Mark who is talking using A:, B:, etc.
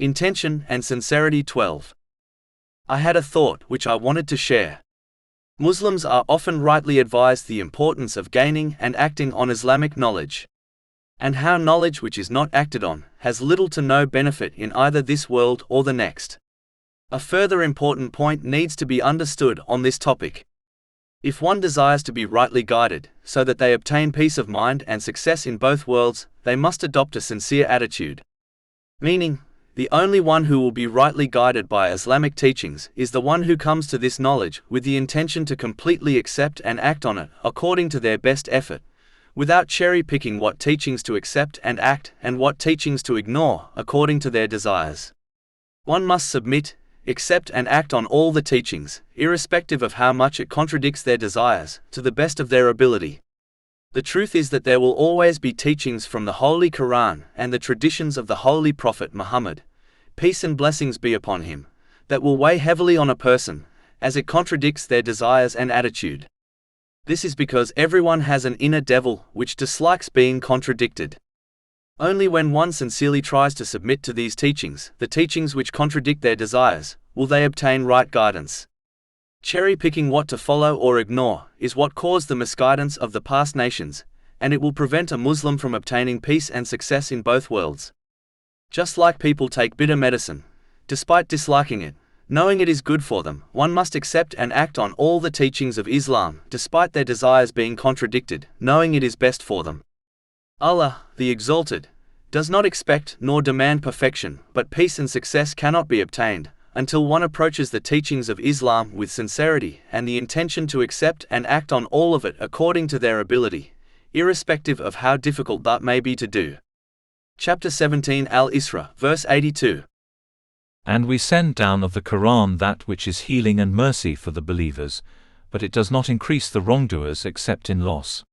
A: Intention and Sincerity 12. I had a thought which I wanted to share. Muslims are often rightly advised the importance of gaining and acting on Islamic knowledge, and how knowledge which is not acted on has little to no benefit in either this world or the next. A further important point needs to be understood on this topic. If one desires to be rightly guided, so that they obtain peace of mind and success in both worlds, they must adopt a sincere attitude. Meaning, the only one who will be rightly guided by Islamic teachings is the one who comes to this knowledge with the intention to completely accept and act on it according to their best effort, without cherry-picking what teachings to accept and act and what teachings to ignore according to their desires. One must submit, accept and act on all the teachings, irrespective of how much it contradicts their desires, to the best of their ability. The truth is that there will always be teachings from the Holy Quran and the traditions of the Holy Prophet Muhammad, peace and blessings be upon him, that will weigh heavily on a person, as it contradicts their desires and attitude. This is because everyone has an inner devil which dislikes being contradicted. Only when one sincerely tries to submit to these teachings, the teachings which contradict their desires, will they obtain right guidance. Cherry-picking what to follow or ignore is what caused the misguidance of the past nations, and it will prevent a Muslim from obtaining peace and success in both worlds. Just like people take bitter medicine, despite disliking it, knowing it is good for them, one must accept and act on all the teachings of Islam, despite their desires being contradicted, knowing it is best for them. Allah, the Exalted, does not expect nor demand perfection, but peace and success cannot be obtained until one approaches the teachings of Islam with sincerity and the intention to accept and act on all of it according to their ability, irrespective of how difficult that may be to do. Chapter 17 Al-Isra, verse 82.
B: And we send down of the Quran that which is healing and mercy for the believers, but it does not increase the wrongdoers except in loss.